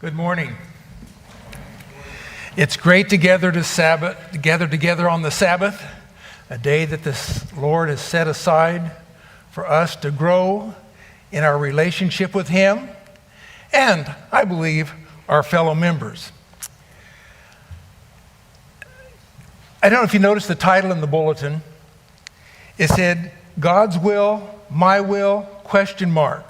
Good morning. It's great to gather together on the Sabbath, a day that the Lord has set aside for us to grow in our relationship with Him and, I believe, our fellow members. I don't know if you noticed the title in the bulletin. It said, God's will, my will, question mark.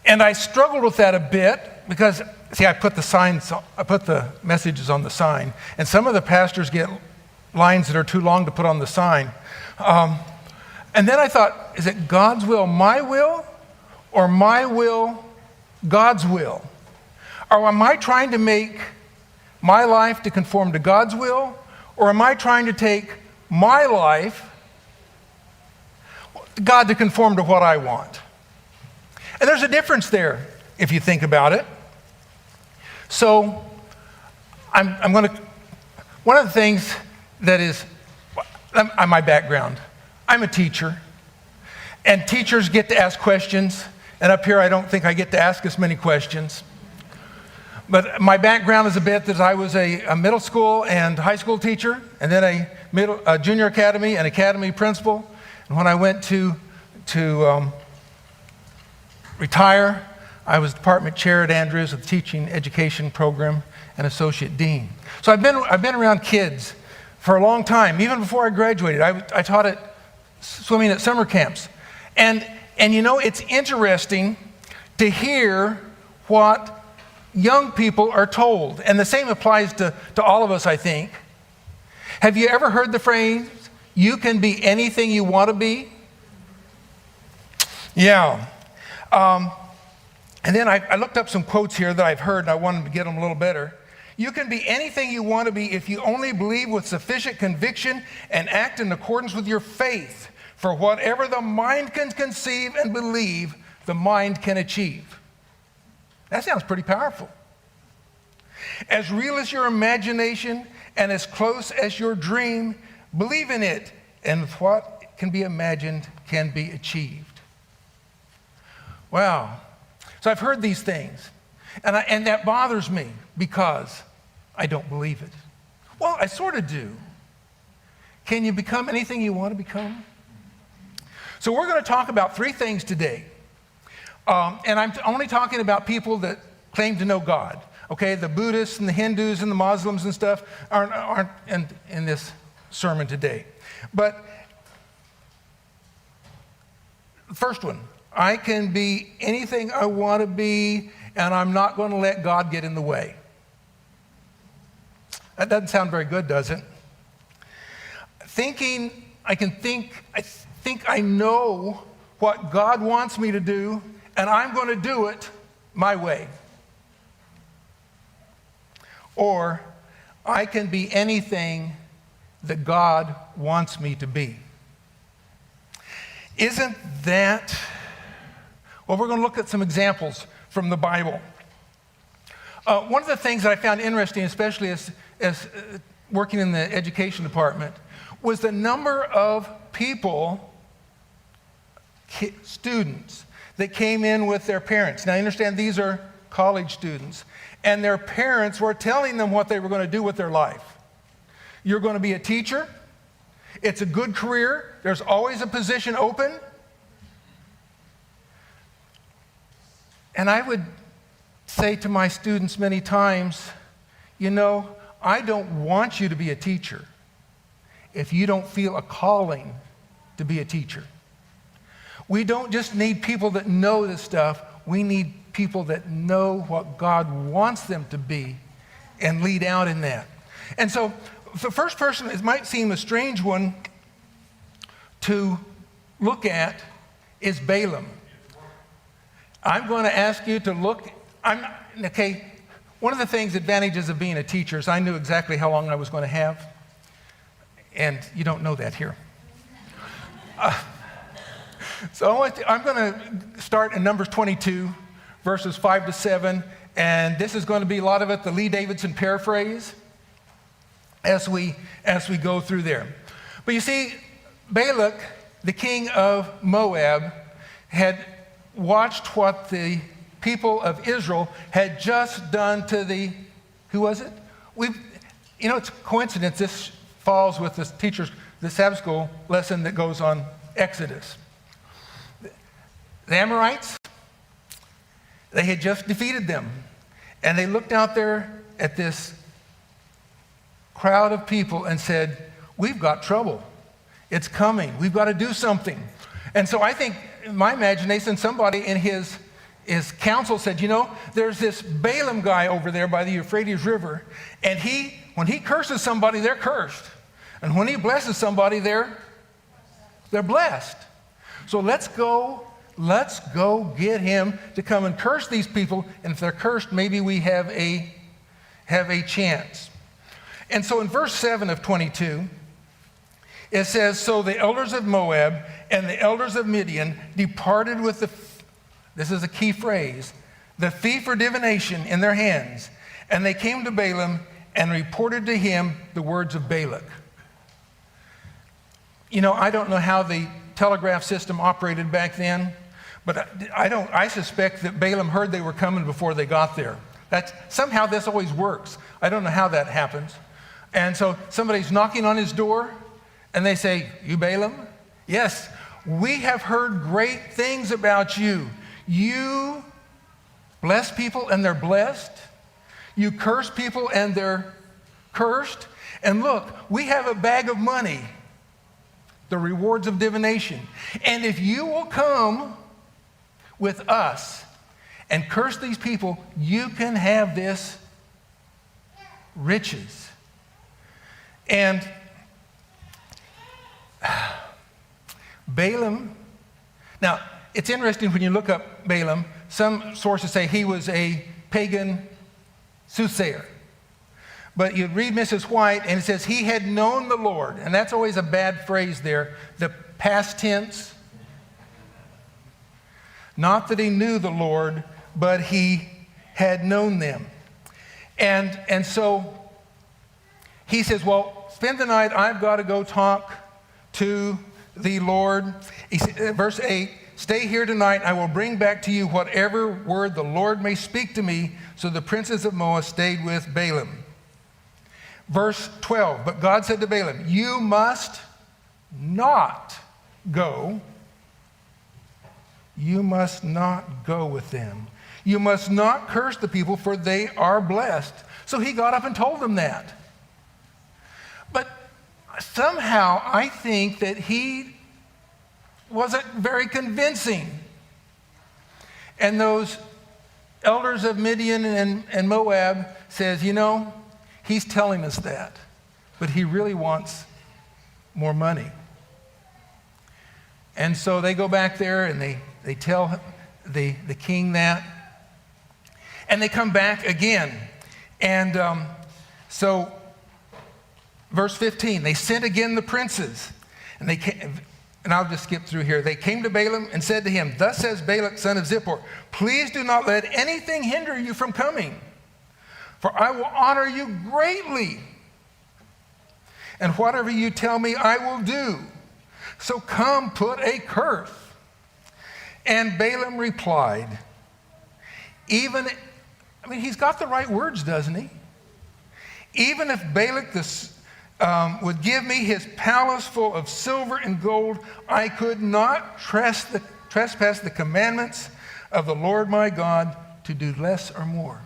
And I struggled with that a bit because, see, I put the messages on the sign, and some of the pastors get lines that are too long to put on the sign. And then I thought, is it God's will, my will, or my will, God's will? Or am I trying to make my life to conform to God's will, or am I trying to take my life, God, to conform to what I want? And there's a difference there, if you think about it. So, I'm going to, one of the things that is, my background, I'm a teacher, and teachers get to ask questions, and up here I don't think I get to ask as many questions. But my background is a bit that I was a middle school and high school teacher, and then a junior academy and academy principal. And when I went to retire, I was department chair at Andrews of the teaching education program and associate dean. So I've been around kids for a long time. Even before I graduated, I taught swimming at summer camps. And you know, it's interesting to hear what young people are told. And the same applies to all of us, I think. Have you ever heard the phrase, you can be anything you want to be? Yeah. And then I looked up some quotes here that I've heard, and I wanted to get them a little better. You can be anything you want to be if you only believe with sufficient conviction and act in accordance with your faith. For whatever the mind can conceive and believe, the mind can achieve. That sounds pretty powerful. As real as your imagination and as close as your dream, believe in it, and what can be imagined can be achieved. Wow. So I've heard these things, and that bothers me because I don't believe it. Well, I sort of do. Can you become anything you want to become? So we're going to talk about three things today. And I'm only talking about people that claim to know God. Okay, the Buddhists and the Hindus and the Muslims and stuff aren't in this sermon today. But the first one, I can be anything I want to be, and I'm not going to let God get in the way. That doesn't sound very good, does it? I think I know what God wants me to do, and I'm going to do it my way. Or I can be anything that God wants me to be. Isn't that... Well, we're going to look at some examples from the Bible. One of the things that I found interesting, especially as working in the education department, was the number of people, students, that came in with their parents. Now, I understand these are college students, and their parents were telling them what they were going to do with their life. You're going to be a teacher. It's a good career. There's always a position open. And I would say to my students many times, you know, I don't want you to be a teacher if you don't feel a calling to be a teacher. We don't just need people that know this stuff. We need people that know what God wants them to be and lead out in that. And so the first person, it might seem a strange one to look at, is Balaam. I'm going to ask you to look. One of the advantages of being a teacher is I knew exactly how long I was going to have. And you don't know that here. So I'm going to start in Numbers 22, verses 5 to 7. And this is going to be a lot of it, the Lee Davidson paraphrase, as we go through there. But you see, Balak, the king of Moab, had watched what the people of Israel had just done to the, who was it? It's a coincidence. This falls with the Sabbath school lesson that goes on Exodus. The Amorites, they had just defeated them. And they looked out there at this crowd of people and said, we've got trouble. It's coming. We've got to do something. And so I think, in my imagination, somebody in his council said, there's this Balaam guy over there by the Euphrates River, and when he curses somebody, they're cursed. And when he blesses somebody, they're blessed. So let's go get him to come and curse these people, and if they're cursed, maybe we have a chance. And so in verse 7 of 22, it says, so the elders of Moab and the elders of Midian departed with this is a key phrase, the fee for divination in their hands, and they came to Balaam and reported to him the words of Balak. I don't know how the telegraph system operated back then, but I suspect that Balaam heard they were coming before they got there. Somehow this always works. I don't know how that happens. And so somebody's knocking on his door, and they say, you Balaam? Yes, we have heard great things about you. You bless people and they're blessed. You curse people and they're cursed. And look, we have a bag of money, the rewards of divination. And if you will come with us and curse these people, you can have this riches. And Balaam, now it's interesting when you look up Balaam, some sources say he was a pagan soothsayer. But you read Mrs. White and it says he had known the Lord. And that's always a bad phrase there, the past tense. Not that he knew the Lord, but he had known them. And so he says, well, spend the night, I've got to go talk to the Lord. Verse 8, stay here tonight, I will bring back to you whatever word the Lord may speak to me. So the princes of Moab stayed with Balaam. Verse 12, but God said to Balaam, you must not go. You must not go with them. You must not curse the people, for they are blessed. So he got up and told them that. But somehow I think that he wasn't very convincing. And those elders of Midian and Moab says, he's telling us that, but he really wants more money. And so they go back there and they tell the king that. And they come back again. And so verse 15, they sent again the princes. And they came, and I'll just skip through here. They came to Balaam and said to him, thus says Balak, son of Zippor, please do not let anything hinder you from coming, for I will honor you greatly. And whatever you tell me, I will do. So come, put a curse. And Balaam replied, he's got the right words, doesn't he? Even if Balak would give me his palace full of silver and gold, I could not trespass the commandments of the Lord my God to do less or more.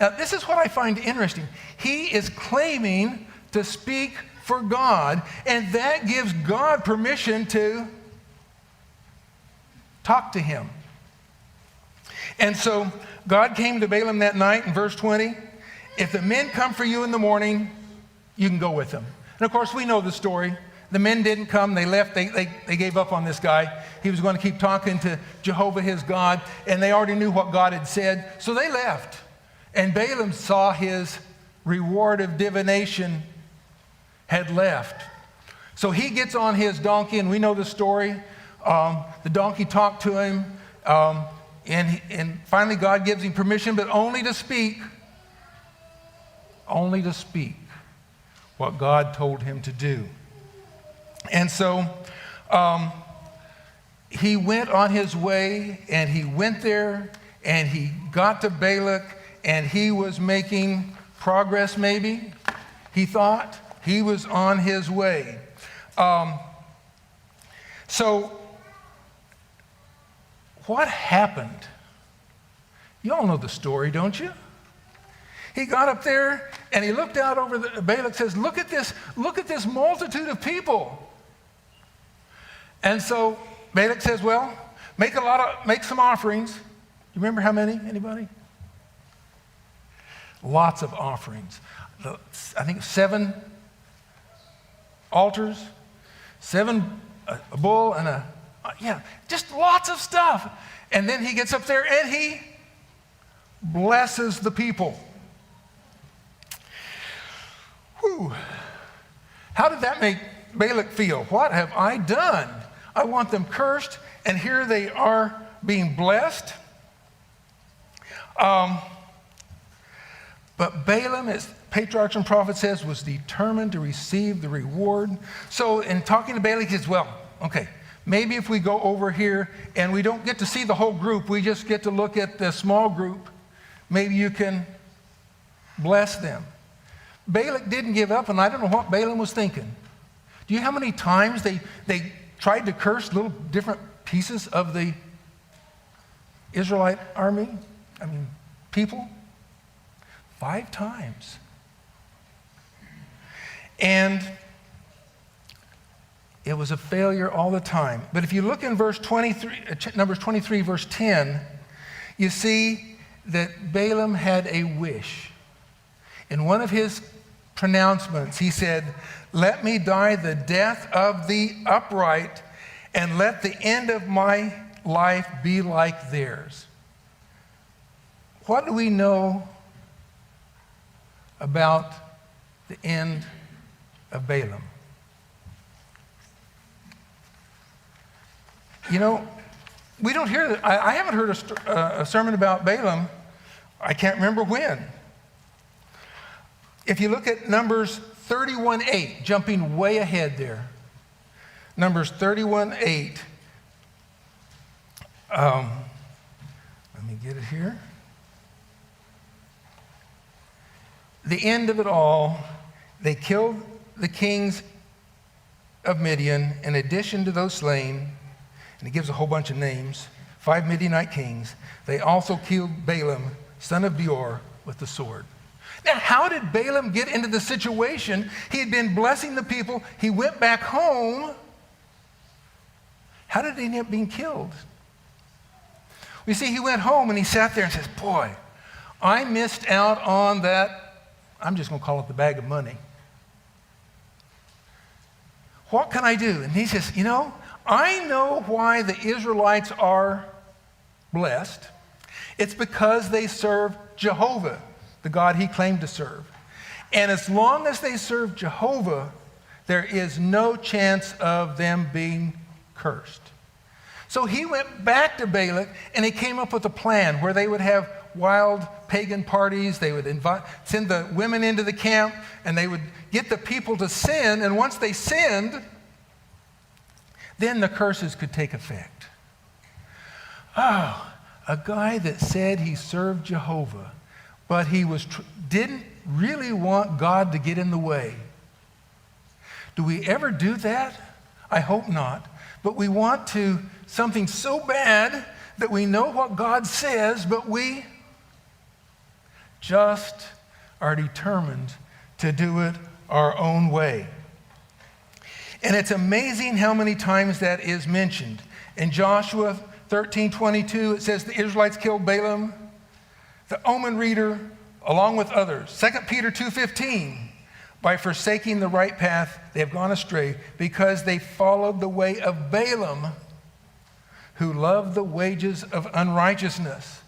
Now, this is what I find interesting. He is claiming to speak for God, and that gives God permission to talk to him. And so God came to Balaam that night in verse 20. If the men come for you in the morning, you can go with them. And of course, we know the story. The men didn't come. They left. They gave up on this guy. He was going to keep talking to Jehovah, his God, and they already knew what God had said. So they left. And Balaam saw his reward of divination had left. So he gets on his donkey, and we know the story. The donkey talked to him, and finally God gives him permission, but only to speak what God told him to do. And so he went on his way, and he went there, and he got to Balak, and he was making progress maybe. He thought he was on his way. So what happened? You all know the story, don't you? He got up there and he looked out over Balak says, look at this multitude of people. And so Balak says, well, make some offerings. You remember how many? Anybody? Lots of offerings. I think 7 altars, 7 a bull and just lots of stuff. And then he gets up there and he blesses the people. Whew. How did that make Balak feel? What have I done? I want them cursed, and here they are being blessed. But Balaam, as patriarchs and prophets says, was determined to receive the reward. So in talking to Balak, he says, well, okay, maybe if we go over here and we don't get to see the whole group, we just get to look at the small group, maybe you can bless them. Balak didn't give up, and I don't know what Balaam was thinking. Do you know how many times they tried to curse little different pieces of the Israelite army? People? 5 times. And it was a failure all the time. But if you look in Numbers 23, verse 10, you see that Balaam had a wish. In one of his pronouncements, he said, let me die the death of the upright, and let the end of my life be like theirs. What do we know about the end of Balaam? We don't hear that. I haven't heard a sermon about Balaam. I can't remember when. If you look at Numbers 31:8, jumping way ahead there. Numbers 31:8. Let me get it here. The end of it all, they killed the kings of Midian in addition to those slain, and he gives a whole bunch of names, 5 Midianite kings. They also killed Balaam, son of Beor, with the sword. Now, how did Balaam get into the situation? He had been blessing the people. He went back home. How did he end up being killed? You see, he went home and he sat there and says, boy, I missed out on that, I'm just going to call it the bag of money. What can I do? And he says, I know why the Israelites are blessed. It's because they serve Jehovah, the God he claimed to serve. And as long as they serve Jehovah, there is no chance of them being cursed. So he went back to Balak and he came up with a plan where they would have wild pagan parties. They would send the women into the camp and they would get the people to sin. And once they sinned, then the curses could take effect. Oh, a guy that said he served Jehovah, but he didn't really want God to get in the way. Do we ever do that? I hope not. But we want to something so bad that we know what God says, but we just are determined to do it our own way. And it's amazing how many times that is mentioned. In Joshua 13:22, it says the Israelites killed Balaam, the Omen reader, along with others. 2 Peter 2:15, by forsaking the right path, they have gone astray because they followed the way of Balaam, who loved the wages of unrighteousness.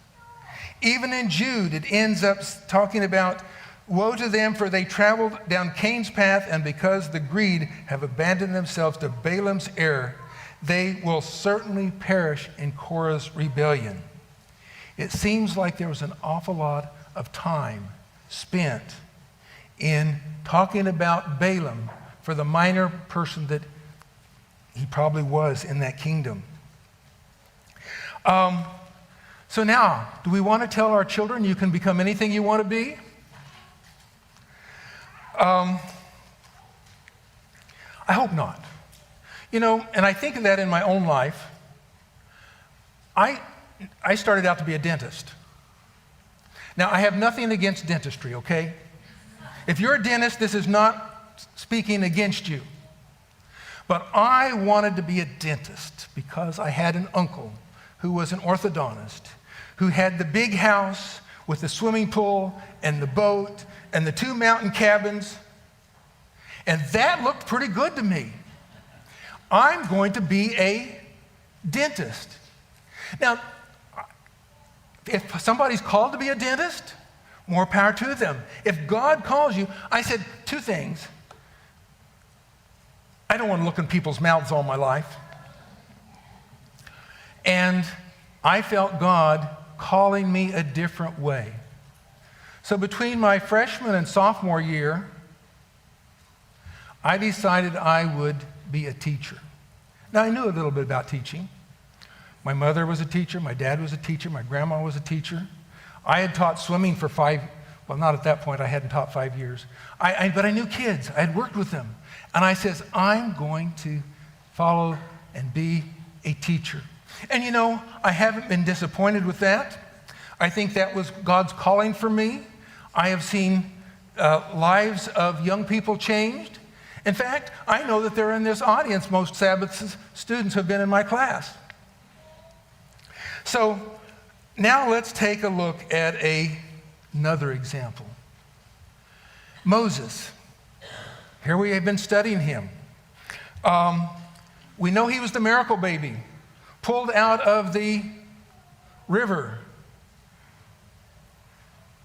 Even in Jude, it ends up talking about, woe to them, for they traveled down Cain's path, and because the greed have abandoned themselves to Balaam's error, they will certainly perish in Korah's rebellion. It seems like there was an awful lot of time spent in talking about Balaam for the minor person that he probably was in that kingdom. So now, do we want to tell our children you can become anything you want to be? I hope not. You know, and I think of that in my own life. I started out to be a dentist. Now, I have nothing against dentistry, okay? If you're a dentist, this is not speaking against you. But I wanted to be a dentist because I had an uncle who was an orthodontist, who had the big house with the swimming pool and the boat and the 2 mountain cabins. And that looked pretty good to me. I'm going to be a dentist. Now, if somebody's called to be a dentist, more power to them. If God calls you, I said 2 things. I don't want to look in people's mouths all my life. And I felt God calling me a different way. So between my freshman and sophomore year, I decided I would be a teacher. Now, I knew a little bit about teaching. My mother was a teacher, my dad was a teacher, my grandma was a teacher. I had taught swimming for not at that point, I hadn't taught 5 years. But I knew kids, I had worked with them. And I says, I'm going to follow and be a teacher. And you know, I haven't been disappointed with that. I think that was God's calling for me. I have seen lives of young people changed. In fact, I know that they're in this audience, most Sabbath students have been in my class. So now let's take a look at another example. Moses. Here we have been studying him. We know he was the miracle baby, pulled out of the river.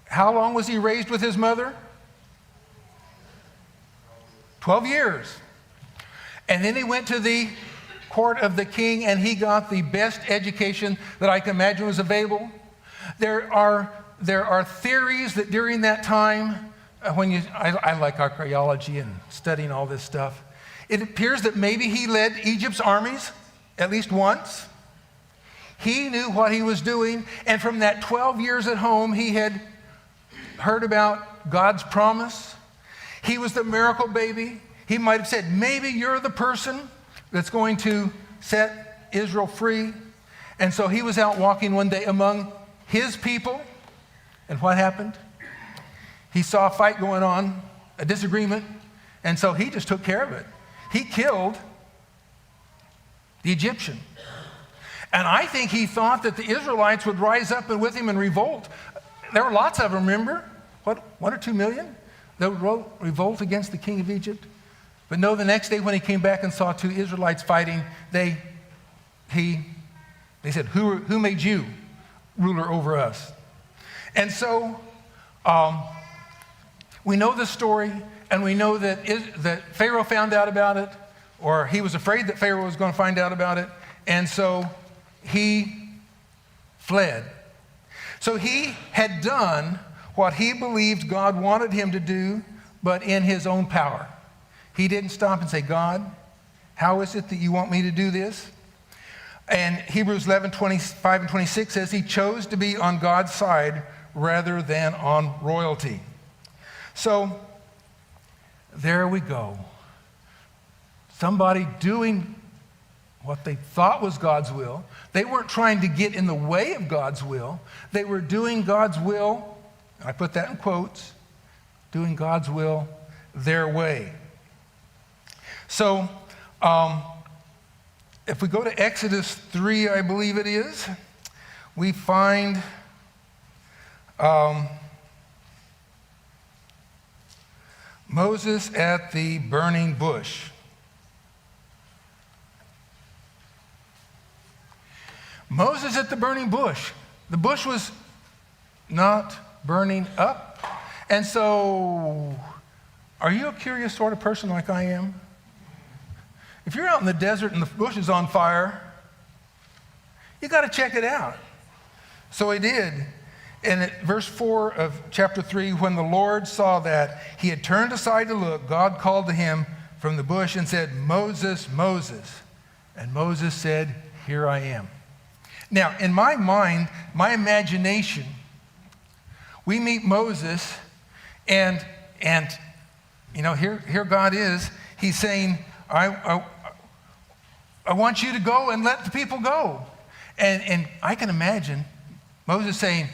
How long was he raised with his mother? 12 years. And then he went to the court of the king and he got the best education that I can imagine was available. There are theories that during that time, I like archaeology and studying all this stuff. It appears that maybe he led Egypt's armies at least once. He knew what he was doing, and from that 12 years at home, he had heard about God's promise. He was the miracle baby. He might have said, maybe you're the person that's going to set Israel free. And so he was out walking one day among his people, and what happened? He saw a fight going on, a disagreement, and so he just took care of it. He killed the Egyptian. And I think he thought that the Israelites would rise up and with him and revolt. There were lots of them, remember? 1 or 2 million that would revolt against the king of Egypt. But no, the next day when he came back and saw 2 Israelites fighting, they said, who made you ruler over us? And so we know the story, and we know that Pharaoh found out about it, or he was afraid that Pharaoh was going to find out about it, and so he fled. So he had done what he believed God wanted him to do, but in his own power. He didn't stop and say, God, how is it that you want me to do this? And Hebrews 11:25 and 26 says he chose to be on God's side rather than on royalty. So there we go. Somebody doing what they thought was God's will. They weren't trying to get in the way of God's will. They were doing God's will, I put that in quotes, doing God's will their way. So if we go to Exodus 3, I believe it is, we find Moses at the burning bush. Moses at the burning bush. The bush was not burning up. And so, are you a curious sort of person like I am? If you're out in the desert and the bush is on fire, you got to check it out. So he did. And at verse 4 of chapter 3, when the Lord saw that he had turned aside to look, God called to him from the bush and said, Moses, Moses. And Moses said, here I am. Now, in my mind, my imagination, we meet Moses, and here God is. He's saying, I want you to go and let the people go. And I can imagine Moses saying,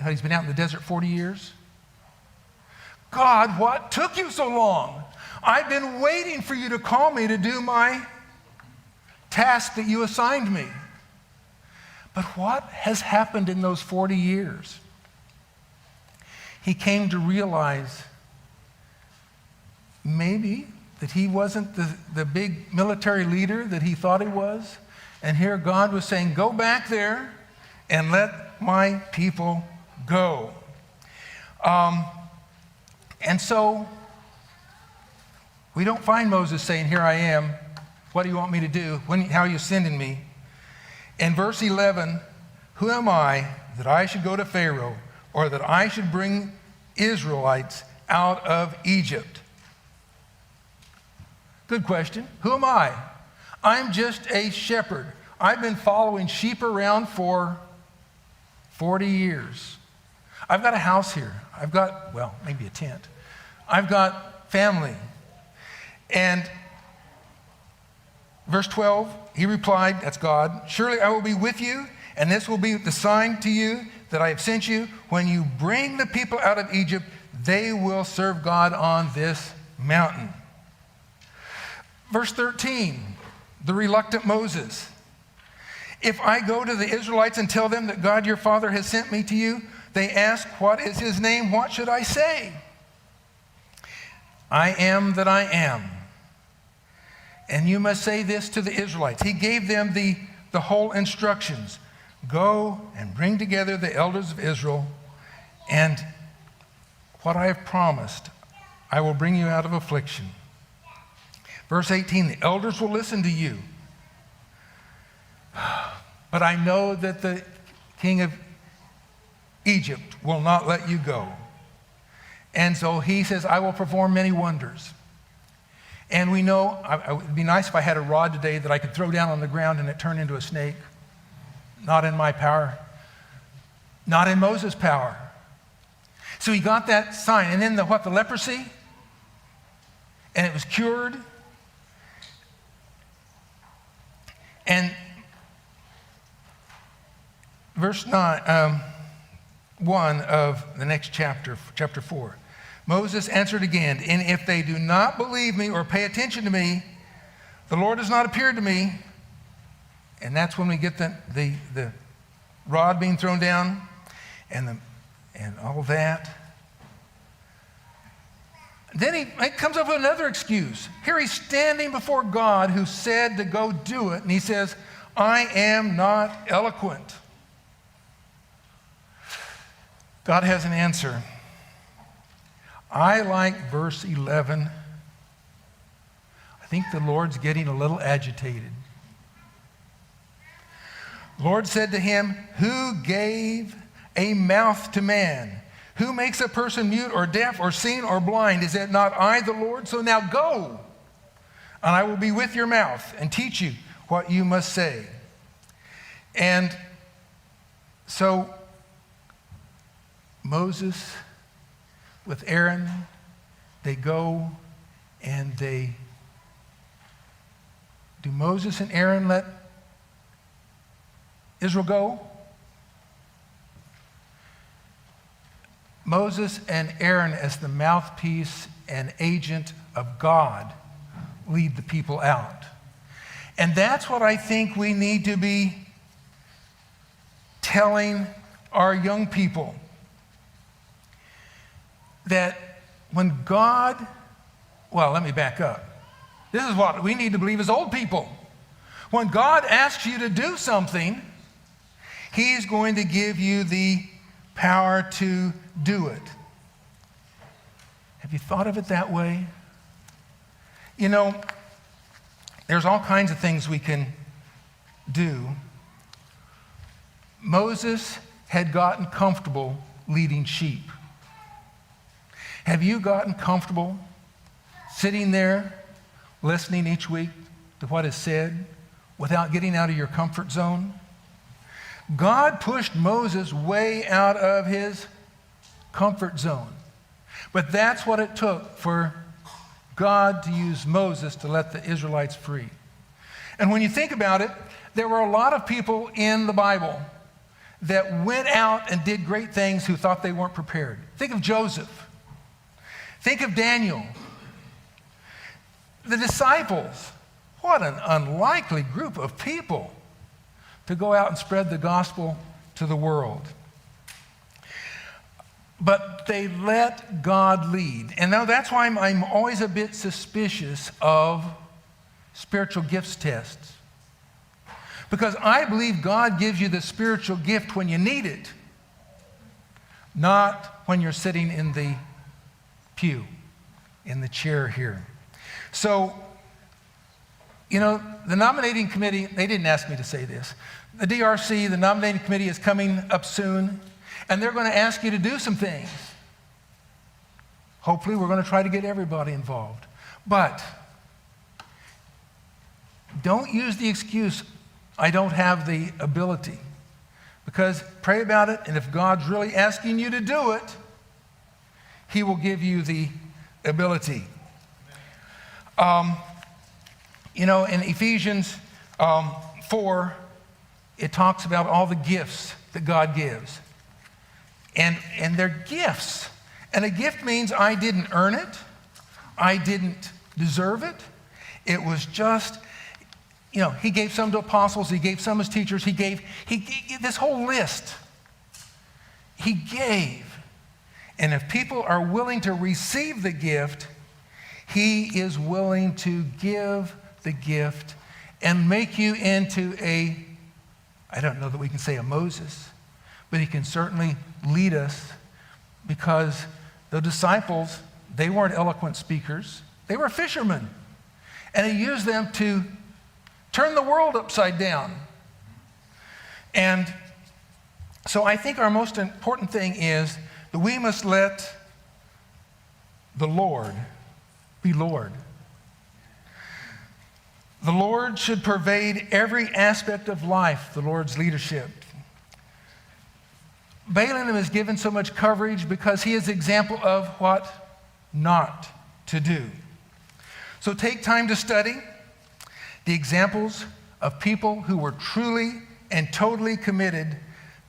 he's been out in the desert 40 years. God, what took you so long? I've been waiting for you to call me to do my task that you assigned me. But what has happened in those 40 years? He came to realize maybe that he wasn't the big military leader that he thought he was. And here God was saying, go back there and let my people go. And so we don't find Moses saying, here I am. What do you want me to do? How are you sending me? In verse 11, who am I that I should go to Pharaoh, or that I should bring Israelites out of Egypt? Good question. Who am I? I'm just a shepherd. I've been following sheep around for 40 years. I've got a house here. I've got, maybe a tent. I've got family. And verse 12, he replied, that's God, surely I will be with you, and this will be the sign to you that I have sent you. When you bring the people out of Egypt, they will serve God on this mountain. Verse 13, the reluctant Moses. If I go to the Israelites and tell them that God your Father has sent me to you, they ask, what is his name? What should I say? I am that I am. And you must say this to the Israelites. He gave them the whole instructions. Go and bring together the elders of Israel, and what I have promised, I will bring you out of affliction. Verse 18, the elders will listen to you. But I know that the king of Egypt will not let you go. And so he says, I will perform many wonders. And we know, it would be nice if I had a rod today that I could throw down on the ground and it turned into a snake. Not in my power. Not in Moses' power. So he got that sign. And then the leprosy? And it was cured. And verse 1 of the next chapter, chapter 4. Moses answered again, and if they do not believe me or pay attention to me, the Lord has not appeared to me. And that's when we get the rod being thrown down and all that. Then he comes up with another excuse. Here he's standing before God who said to go do it. And he says, I am not eloquent. God has an answer. I like verse 11. I think the Lord's getting a little agitated. The Lord said to him, who gave a mouth to man? Who makes a person mute or deaf or seen or blind? Is it not I, the Lord? So now go, and I will be with your mouth and teach you what you must say. And so Moses with Aaron, they go and do Moses and Aaron let Israel go? Moses and Aaron, as the mouthpiece and agent of God, lead the people out. And that's what I think we need to be telling our young people. That when God, let me back up. This is what we need to believe as old people. When God asks you to do something, He's going to give you the power to do it. Have you thought of it that way? You know, there's all kinds of things we can do. Moses had gotten comfortable leading sheep. Have you gotten comfortable sitting there, listening each week to what is said, without getting out of your comfort zone? God pushed Moses way out of his comfort zone. But that's what it took for God to use Moses to let the Israelites free. And when you think about it, there were a lot of people in the Bible that went out and did great things who thought they weren't prepared. Think of Joseph. Think of Daniel. The disciples. What an unlikely group of people to go out and spread the gospel to the world. But they let God lead. And now that's why I'm always a bit suspicious of spiritual gifts tests. Because I believe God gives you the spiritual gift when you need it, not when you're sitting in the pew, in the chair here. So, you know, the nominating committee, they didn't ask me to say this. The DRC, the nominating committee, is coming up soon, and they're going to ask you to do some things. Hopefully, we're going to try to get everybody involved. But don't use the excuse, I don't have the ability. Because pray about it, and if God's really asking you to do it, He will give you the ability. You know, in Ephesians 4, it talks about all the gifts that God gives. And they're gifts. And a gift means I didn't earn it. I didn't deserve it. It was just, you know, He gave some to apostles. He gave some as teachers. He gave this whole list. He gave. And if people are willing to receive the gift, He is willing to give the gift and make you into I don't know that we can say a Moses, but He can certainly lead us, because the disciples, they weren't eloquent speakers. They were fishermen. And He used them to turn the world upside down. And so I think our most important thing is that we must let the Lord be Lord. The Lord should pervade every aspect of life, the Lord's leadership. Balaam is given so much coverage because he is an example of what not to do. So take time to study the examples of people who were truly and totally committed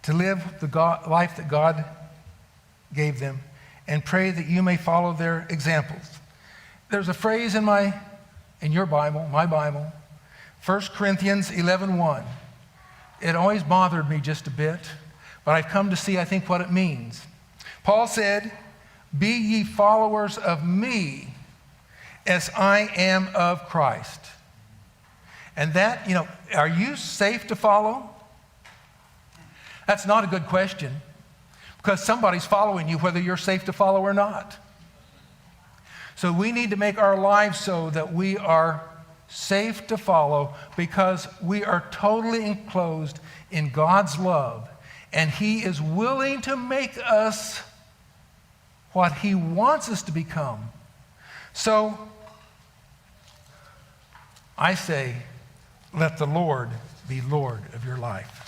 to live the life that God gave them, and pray that you may follow their examples. There's a phrase in your Bible, my Bible, 1 Corinthians 11:1. It always bothered me just a bit, but I've come to see, I think, what it means. Paul said, "Be ye followers of me as I am of Christ." And that, you know, are you safe to follow? That's not a good question, because somebody's following you whether you're safe to follow or not. So we need to make our lives so that we are safe to follow, because we are totally enclosed in God's love, and He is willing to make us what He wants us to become. So I say, let the Lord be Lord of your life.